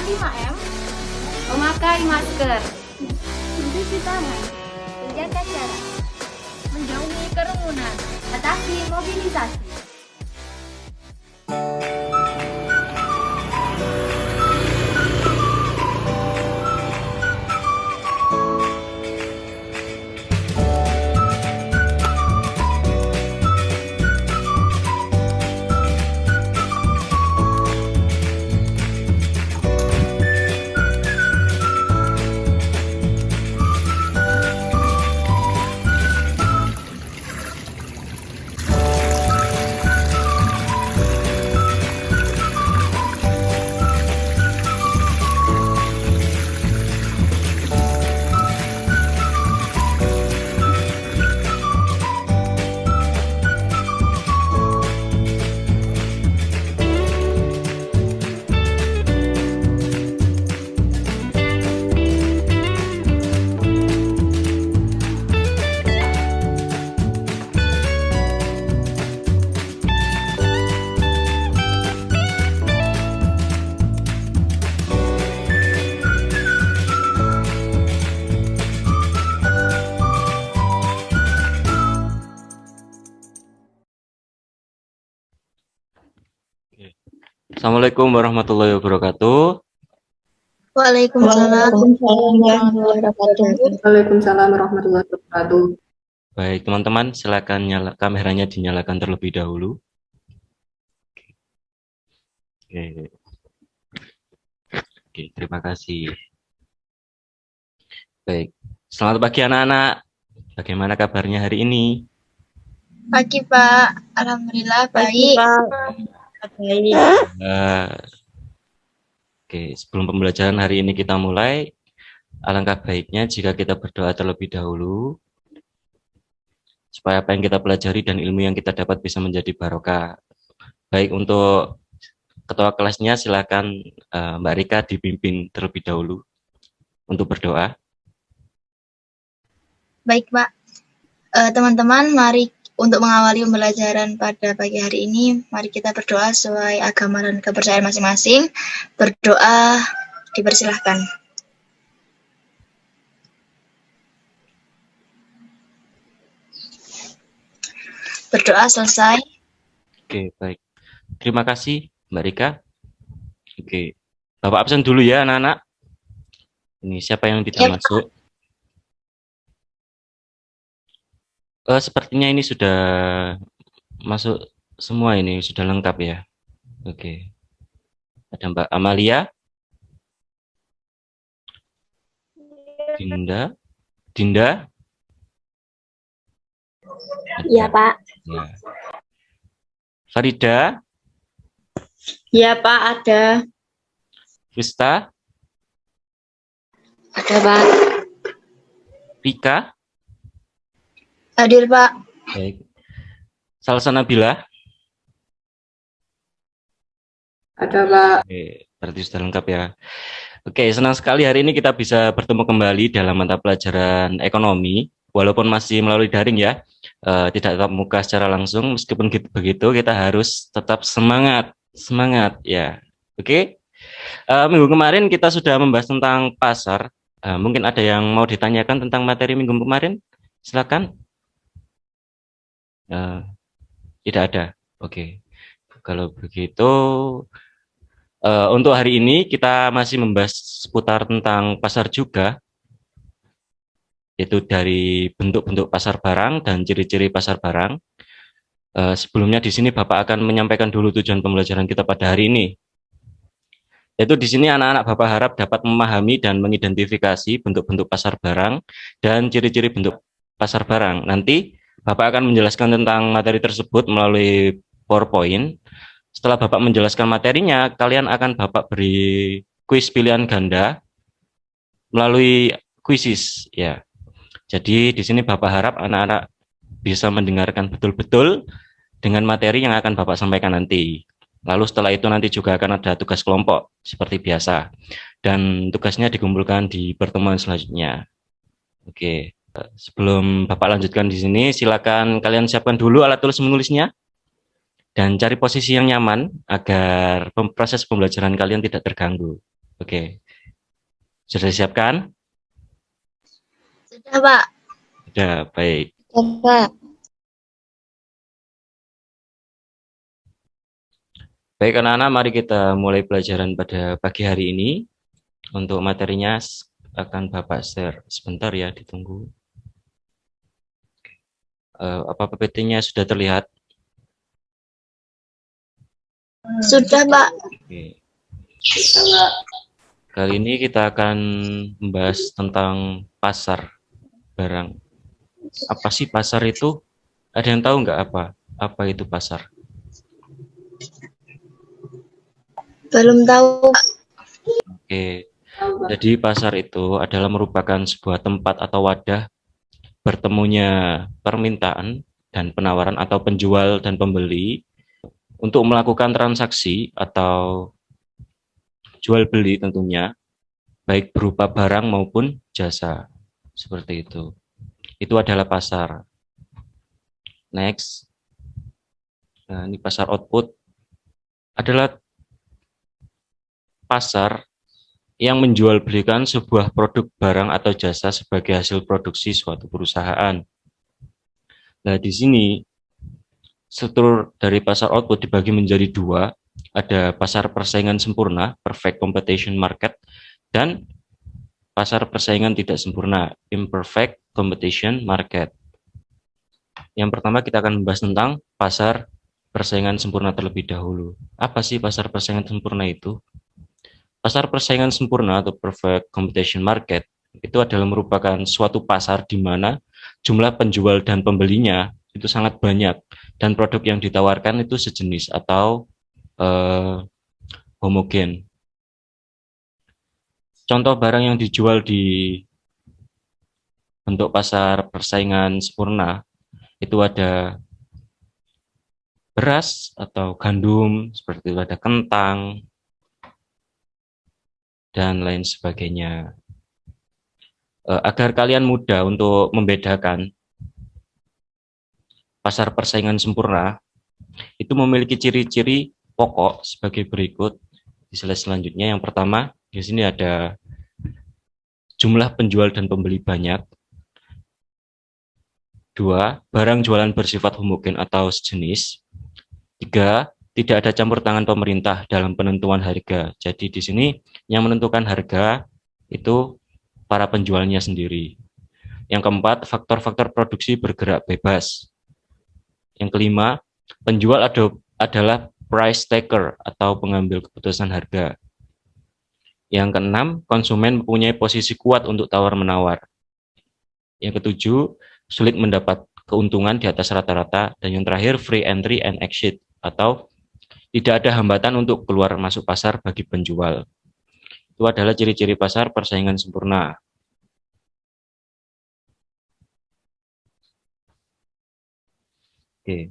5M, memakai masker, mencuci tangan, menjaga jarak, menjauhi kerumunan, atasi mobilisasi. Assalamualaikum warahmatullahi wabarakatuh. Waalaikumsalam warahmatullahi wabarakatuh. Waalaikumsalam warahmatullahi wabarakatuh. Baik, teman-teman, silakan kameranya dinyalakan terlebih dahulu. Oke, terima kasih. Baik, selamat pagi anak-anak. Bagaimana kabarnya hari ini? Pagi Pak, alhamdulillah baik. Baik. Oke, sebelum pembelajaran hari ini kita mulai, alangkah baiknya jika kita berdoa terlebih dahulu, supaya apa yang kita pelajari dan ilmu yang kita dapat bisa menjadi barokah. Baik, untuk ketua kelasnya silakan Mbak Rika dipimpin terlebih dahulu untuk berdoa. Baik Pak, teman-teman mari untuk mengawali pembelajaran pada pagi hari ini, mari kita berdoa sesuai agama dan kepercayaan masing-masing. Berdoa dipersilahkan. Berdoa selesai. Oke, baik. Terima kasih Mbak Rika. Oke, Bapak absen dulu ya anak-anak. Ini siapa yang tidak masuk? Sepertinya ini sudah masuk semua, ini sudah lengkap ya. Oke. Ada Mbak Amalia, Dinda. Iya, Pak. Ya. Farida, Iya, Pak, ada. Vista, Ada, Pak. Rika, Hadir Pak. baik. Salsa Nabila. Ada Pak. Oke, berarti sudah lengkap ya. Oke, senang sekali hari ini kita bisa bertemu kembali dalam mata pelajaran ekonomi, walaupun masih melalui daring ya, tidak tatap muka secara langsung. Meskipun begitu, kita harus tetap semangat ya. Oke, minggu kemarin kita sudah membahas tentang pasar. Mungkin ada yang mau ditanyakan tentang materi minggu kemarin? Silakan. Tidak ada. Oke, kalau begitu untuk hari ini kita masih membahas seputar tentang pasar juga, yaitu dari bentuk-bentuk pasar barang dan ciri-ciri pasar barang. Sebelumnya di sini Bapak akan menyampaikan dulu tujuan pembelajaran kita pada hari ini. Yaitu di sini anak-anak Bapak harap dapat memahami dan mengidentifikasi bentuk-bentuk pasar barang dan ciri-ciri bentuk pasar barang. Nanti Bapak akan menjelaskan tentang materi tersebut melalui PowerPoint. Setelah Bapak menjelaskan materinya, kalian akan Bapak beri kuis pilihan ganda melalui quizzes ya. Jadi di sini Bapak harap anak-anak bisa mendengarkan betul-betul dengan materi yang akan Bapak sampaikan nanti. Lalu setelah itu nanti juga akan ada tugas kelompok seperti biasa. Dan tugasnya dikumpulkan di pertemuan selanjutnya. Oke. Sebelum Bapak lanjutkan di sini, silakan kalian siapkan dulu alat tulis menulisnya dan cari posisi yang nyaman agar proses pembelajaran kalian tidak terganggu. Oke, sudah disiapkan? Sudah, Pak. Sudah, baik. Sudah, Pak. Baik anak-anak, mari kita mulai pelajaran pada pagi hari ini. Untuk materinya akan Bapak share sebentar ya, ditunggu. Apa PPT-nya sudah terlihat? Sudah, Pak. Oke. Kali ini kita akan membahas tentang pasar barang. Apa sih pasar itu? Ada yang tahu nggak apa itu pasar? Belum tahu, Pak. Oke, jadi pasar itu adalah merupakan sebuah tempat atau wadah bertemunya permintaan dan penawaran atau penjual dan pembeli untuk melakukan transaksi atau jual beli tentunya, baik berupa barang maupun jasa. Seperti itu. Itu adalah pasar. Next. Nah, ini pasar output adalah pasar yang menjual belikan sebuah produk barang atau jasa sebagai hasil produksi suatu perusahaan. Nah, di sini struktur dari pasar output dibagi menjadi dua, ada pasar persaingan sempurna, perfect competition market, dan pasar persaingan tidak sempurna, imperfect competition market. Yang pertama kita akan membahas tentang pasar persaingan sempurna terlebih dahulu. Apa sih pasar persaingan sempurna itu? Pasar persaingan sempurna atau perfect competition market itu adalah merupakan suatu pasar di mana jumlah penjual dan pembelinya itu sangat banyak dan produk yang ditawarkan itu sejenis atau homogen. Contoh barang yang dijual di bentuk pasar persaingan sempurna itu ada beras atau gandum, seperti itu ada kentang, dan lain sebagainya. Agar kalian mudah untuk membedakan pasar persaingan sempurna, itu memiliki ciri-ciri pokok sebagai berikut di slide selanjutnya. Yang pertama, di sini ada jumlah penjual dan pembeli banyak. 2, barang jualan bersifat homogen atau sejenis. 3, tidak ada campur tangan pemerintah dalam penentuan harga. Jadi di sini yang menentukan harga itu para penjualnya sendiri. Yang keempat, faktor-faktor produksi bergerak bebas. Yang kelima, penjual adalah price taker atau pengambil keputusan harga. Yang keenam, konsumen mempunyai posisi kuat untuk tawar-menawar. Yang ketujuh, sulit mendapat keuntungan di atas rata-rata. Dan yang terakhir, free entry and exit atau tidak ada hambatan untuk keluar masuk pasar bagi penjual. Itu adalah ciri-ciri pasar persaingan sempurna. Oke,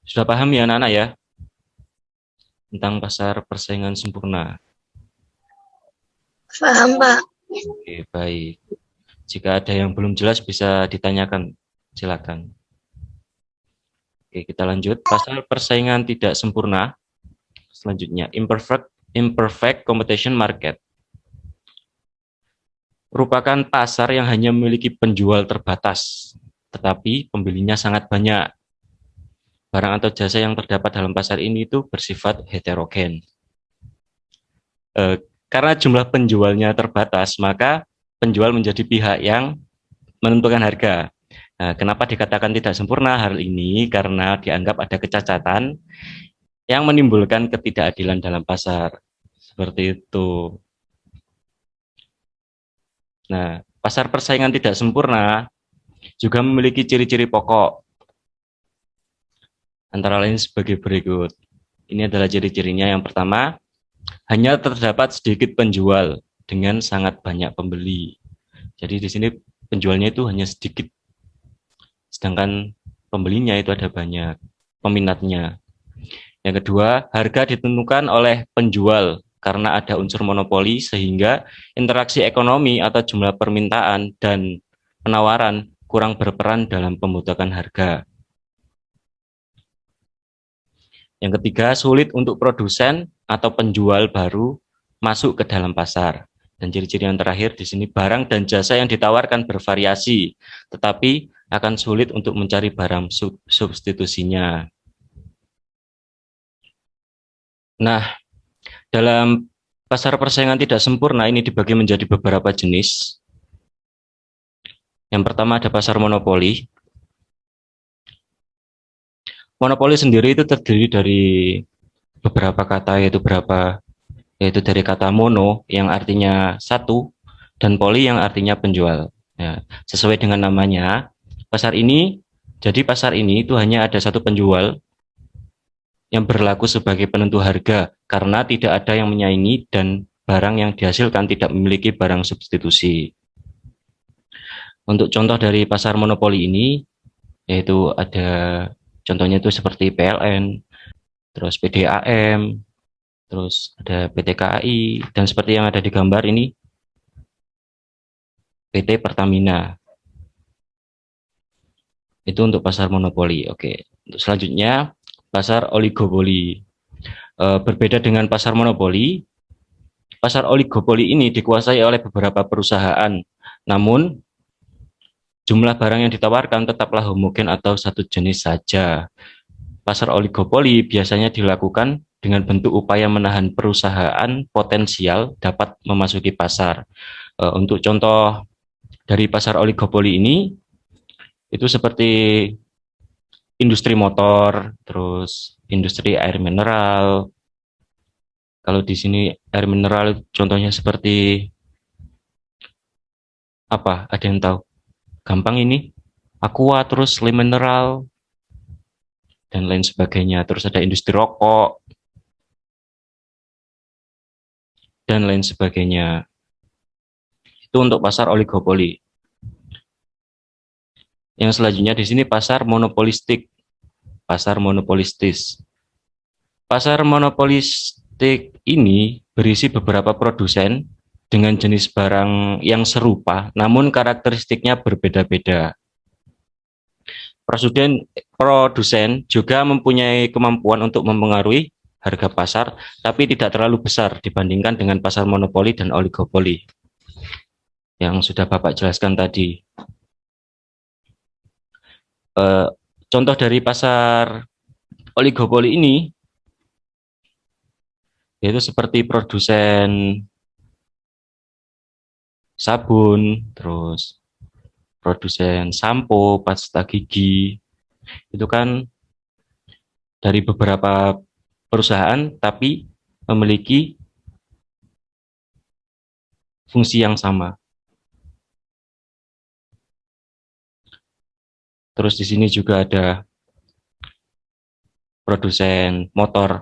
sudah paham ya anak-anak ya tentang pasar persaingan sempurna? Paham, Pak. Oke, baik. Jika ada yang belum jelas bisa ditanyakan, silakan. Oke, kita lanjut. Pasar persaingan tidak sempurna. Selanjutnya, imperfect competition market. Merupakan pasar yang hanya memiliki penjual terbatas, tetapi pembelinya sangat banyak. Barang atau jasa yang terdapat dalam pasar ini itu bersifat heterogen. Karena jumlah penjualnya terbatas, maka penjual menjadi pihak yang menentukan harga. Nah, kenapa dikatakan tidak sempurna hal ini? Karena dianggap ada kecacatan yang menimbulkan ketidakadilan dalam pasar. Seperti itu. Nah, pasar persaingan tidak sempurna juga memiliki ciri-ciri pokok. Antara lain sebagai berikut. Ini adalah ciri-cirinya. Yang pertama, hanya terdapat sedikit penjual dengan sangat banyak pembeli. Jadi di sini penjualnya itu hanya sedikit. Sedangkan pembelinya itu ada banyak, peminatnya. Yang kedua, harga ditentukan oleh penjual karena ada unsur monopoli sehingga interaksi ekonomi atau jumlah permintaan dan penawaran kurang berperan dalam pembentukan harga. Yang ketiga, sulit untuk produsen atau penjual baru masuk ke dalam pasar. Dan ciri-ciri yang terakhir di sini, barang dan jasa yang ditawarkan bervariasi, tetapi akan sulit untuk mencari barang substitusinya. Nah, dalam pasar persaingan tidak sempurna ini dibagi menjadi beberapa jenis. Yang pertama ada pasar monopoli. Monopoli sendiri itu terdiri dari beberapa kata, yaitu dari kata mono yang artinya satu dan poli yang artinya penjual. Ya, sesuai dengan namanya, pasar ini itu hanya ada satu penjual yang berlaku sebagai penentu harga karena tidak ada yang menyaingi dan barang yang dihasilkan tidak memiliki barang substitusi. Untuk contoh dari pasar monopoli ini, yaitu ada contohnya itu seperti PLN, terus PDAM, terus ada PT KAI, dan seperti yang ada di gambar ini, PT Pertamina. Itu untuk pasar monopoli. Oke, untuk selanjutnya pasar oligopoli. Berbeda dengan pasar monopoli, pasar oligopoli ini dikuasai oleh beberapa perusahaan, namun jumlah barang yang ditawarkan tetaplah homogen atau satu jenis saja. Pasar oligopoli biasanya dilakukan dengan bentuk upaya menahan perusahaan potensial dapat memasuki pasar. Untuk contoh dari pasar oligopoli ini, itu seperti industri motor, terus industri air mineral. Kalau di sini air mineral contohnya seperti apa? Ada yang tahu? Gampang ini. Aqua, terus Le Mineral, dan lain sebagainya. Terus ada industri rokok, dan lain sebagainya. Itu untuk pasar oligopoli. Yang selanjutnya di sini pasar monopolistik, pasar monopolistis. Pasar monopolistik ini berisi beberapa produsen dengan jenis barang yang serupa, namun karakteristiknya berbeda-beda. Produsen juga mempunyai kemampuan untuk mempengaruhi harga pasar, tapi tidak terlalu besar dibandingkan dengan pasar monopoli dan oligopoli yang sudah Bapak jelaskan tadi. Contoh dari pasar oligopoli ini yaitu seperti produsen sabun, terus produsen sampo, pasta gigi, itu kan dari beberapa perusahaan tapi memiliki fungsi yang sama. Terus di sini juga ada produsen motor.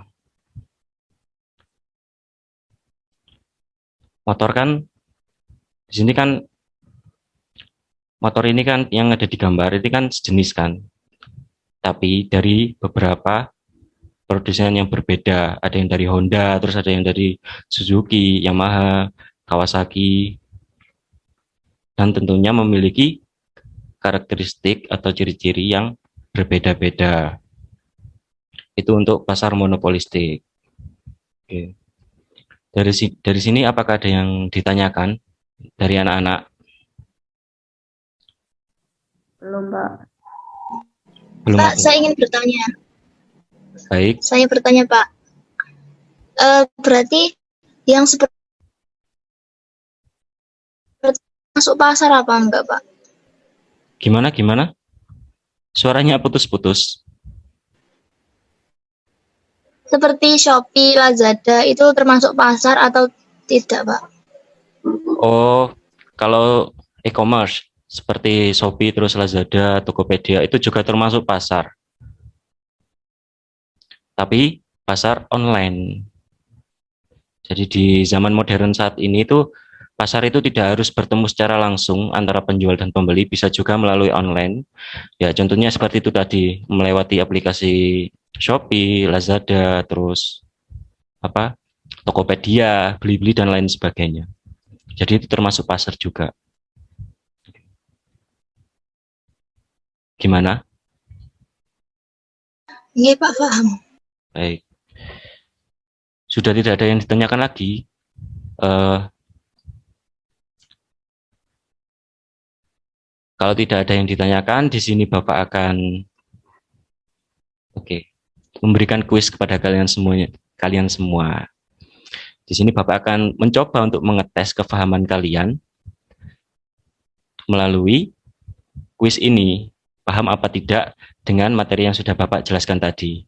Motor kan di sini kan motor ini kan yang ada di gambar itu kan sejenis kan. Tapi dari beberapa produsen yang berbeda, ada yang dari Honda, terus ada yang dari Suzuki, Yamaha, Kawasaki, dan tentunya memiliki karakteristik atau ciri-ciri yang berbeda-beda. Itu untuk pasar monopolistik. Oke. Dari sini apakah ada yang ditanyakan dari anak-anak? Belum, Pak. Belum. Pak, saya ingin bertanya. Baik. Saya bertanya, Pak. Berarti yang seperti masuk pasar apa enggak, Pak? Gimana? Suaranya putus-putus. Seperti Shopee, Lazada itu termasuk pasar atau tidak, Pak? Oh, kalau e-commerce seperti Shopee, terus Lazada, Tokopedia itu juga termasuk pasar. Tapi pasar online. Jadi di zaman modern saat ini itu pasar itu tidak harus bertemu secara langsung antara penjual dan pembeli, bisa juga melalui online. Ya, contohnya seperti itu tadi, melewati aplikasi Shopee, Lazada, terus Tokopedia, Blibli dan lain sebagainya. Jadi itu termasuk pasar juga. Gimana? Nggih, Pak, paham. Baik. Sudah tidak ada yang ditanyakan lagi? Eh, kalau tidak ada yang ditanyakan, di sini Bapak akan memberikan kuis kepada kalian semuanya, kalian semua. Di sini Bapak akan mencoba untuk mengetes kefahaman kalian melalui kuis ini, paham apa tidak dengan materi yang sudah Bapak jelaskan tadi.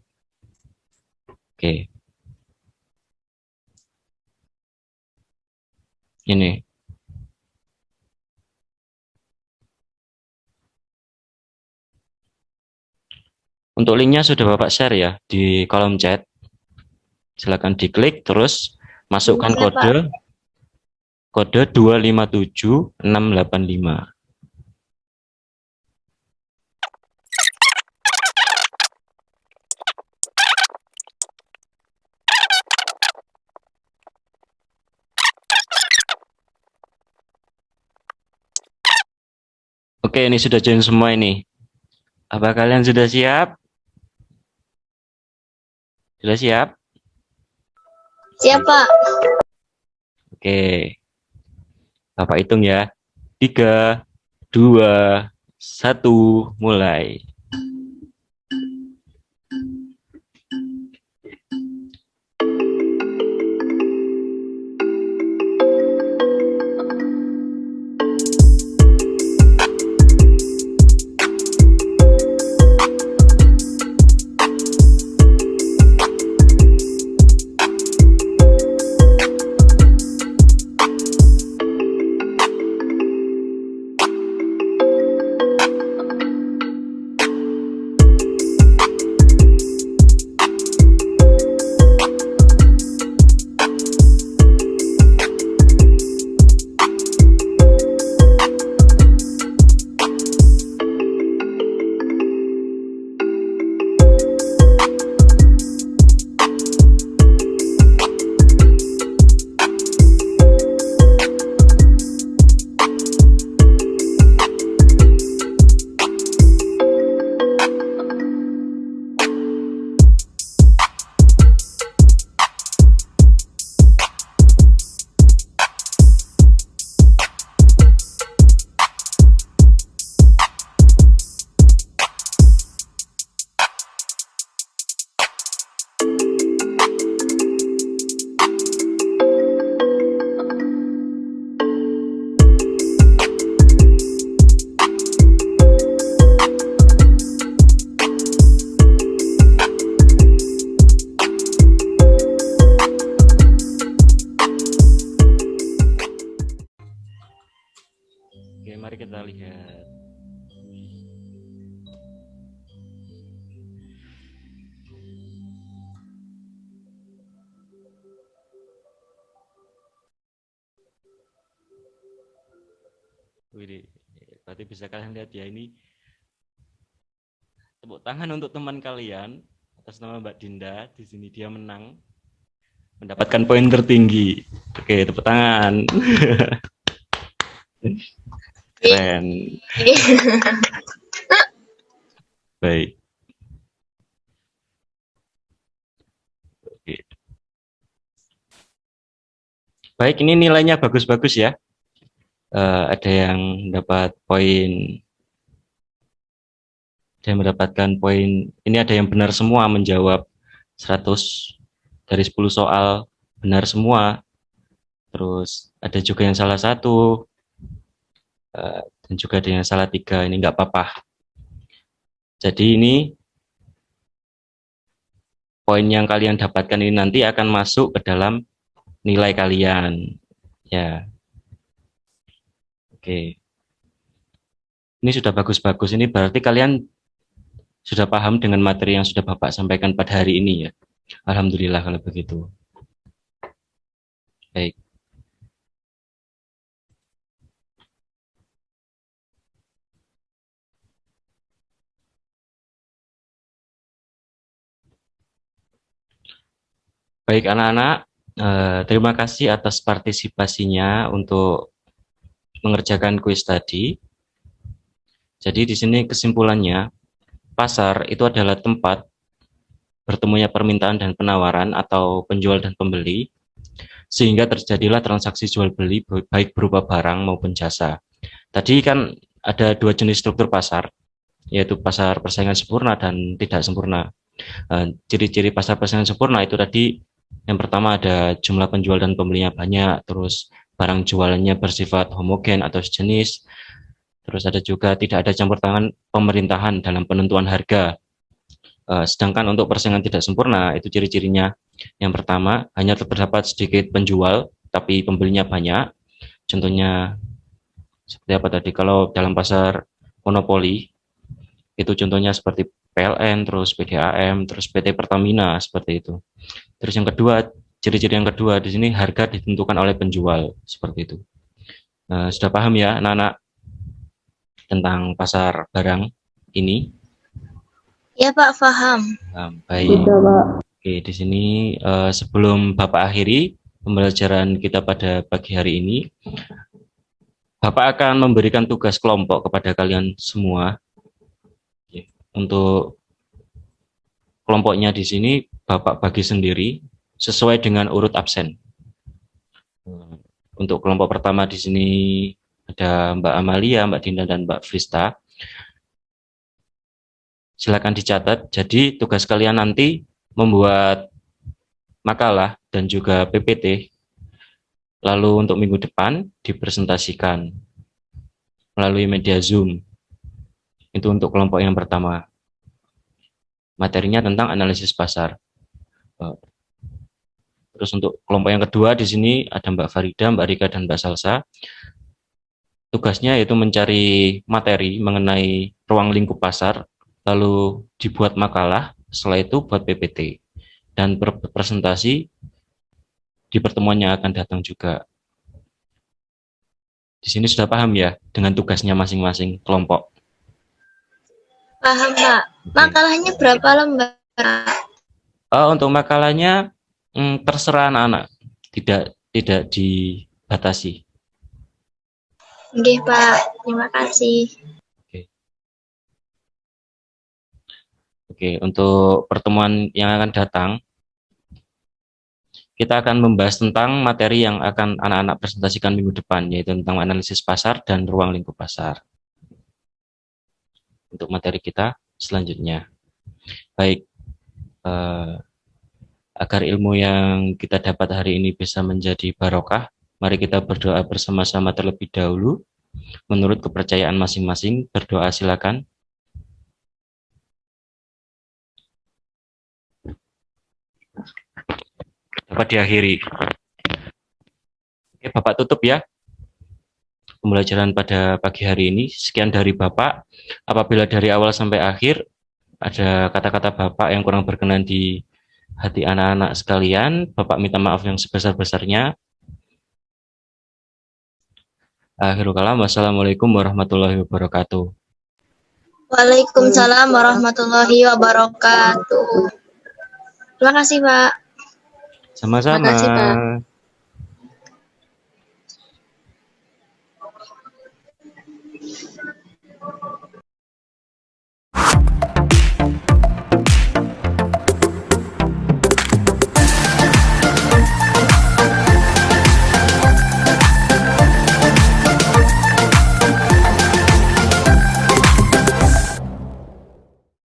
Oke. Ini. Untuk linknya sudah Bapak share ya di kolom chat. Silakan diklik terus masukkan kode 257685. Oke, ini sudah join semua ini. Apa kalian sudah siap? Sudah siap? Siap, Pak. Oke. Bapak hitung ya. 3, 2, 1, mulai. Oke, mari kita lihat. Wih, berarti bisa kalian lihat ya, ini tepuk tangan untuk teman kalian atas nama Mbak Dinda. Di sini dia menang, mendapatkan poin tertinggi. Oke, tepuk tangan. Keren. Baik. Oke. Baik, ini nilainya bagus-bagus ya. Ada yang dapat poin, ada yang mendapatkan poin. Ini ada yang benar semua, menjawab 100 dari 10 soal benar semua. Terus ada juga yang salah 1, dan juga ada yang salah 3. Ini nggak apa-apa. Jadi ini poin yang kalian dapatkan ini nanti akan masuk ke dalam nilai kalian. Ya. Oke. Ini sudah bagus-bagus. Ini berarti kalian sudah paham dengan materi yang sudah Bapak sampaikan pada hari ini ya. Alhamdulillah kalau begitu. Baik. Baik anak-anak, terima kasih atas partisipasinya untuk mengerjakan kuis tadi. Jadi di sini kesimpulannya, pasar itu adalah tempat bertemunya permintaan dan penawaran atau penjual dan pembeli, sehingga terjadilah transaksi jual beli baik berupa barang maupun jasa. Tadi kan ada dua jenis struktur pasar, yaitu pasar persaingan sempurna dan tidak sempurna. Ciri-ciri pasar persaingan sempurna itu tadi, yang pertama ada jumlah penjual dan pembelinya banyak, terus barang jualannya bersifat homogen atau sejenis, terus ada juga tidak ada campur tangan pemerintahan dalam penentuan harga. Sedangkan untuk persaingan tidak sempurna itu ciri-cirinya, yang pertama hanya terdapat sedikit penjual tapi pembelinya banyak. Contohnya seperti apa tadi, kalau dalam pasar monopoli itu contohnya seperti PLN, terus PDAM, terus PT Pertamina, seperti itu. Terus yang kedua, ciri-ciri yang kedua di sini harga ditentukan oleh penjual, seperti itu. Sudah paham ya anak-anak tentang pasar barang ini? Ya Pak, paham. Baik. Sudah, Pak. Oke, di sini sebelum Bapak akhiri pembelajaran kita pada pagi hari ini, Bapak akan memberikan tugas kelompok kepada kalian semua. Untuk kelompoknya di sini Bapak bagi sendiri sesuai dengan urut absen. Untuk kelompok pertama di sini ada Mbak Amalia, Mbak Dinda, dan Mbak Frista. Silakan dicatat. Jadi tugas kalian nanti membuat makalah dan juga PPT. Lalu untuk minggu depan dipresentasikan melalui media Zoom. Itu untuk kelompok yang pertama. Materinya tentang analisis pasar. Terus untuk kelompok yang kedua di sini ada Mbak Farida, Mbak Rika, dan Mbak Salsa. Tugasnya yaitu mencari materi mengenai ruang lingkup pasar, lalu dibuat makalah, setelah itu buat PPT. Dan presentasi di pertemuan yang akan datang juga. Di sini sudah paham ya dengan tugasnya masing-masing kelompok? Paham Pak. Makalahnya berapa lembar? Untuk makalahnya terserah anak-anak, tidak dibatasi. Oke Pak, terima kasih. Oke, untuk pertemuan yang akan datang, kita akan membahas tentang materi yang akan anak-anak presentasikan minggu depan, yaitu tentang analisis pasar dan ruang lingkup pasar. Untuk materi kita selanjutnya. Baik, agar ilmu yang kita dapat hari ini bisa menjadi barokah, mari kita berdoa bersama-sama terlebih dahulu. Menurut kepercayaan masing-masing, berdoa silakan. Dapat diakhiri. Oke, Bapak tutup ya pembelajaran pada pagi hari ini. Sekian dari Bapak. Apabila dari awal sampai akhir ada kata-kata Bapak yang kurang berkenan di hati anak-anak sekalian, Bapak minta maaf yang sebesar-besarnya. Akhirul kalam, wassalamualaikum warahmatullahi wabarakatuh. Waalaikumsalam warahmatullahi wabarakatuh. Terima kasih Pak. Sama-sama. Terima kasih, Pak.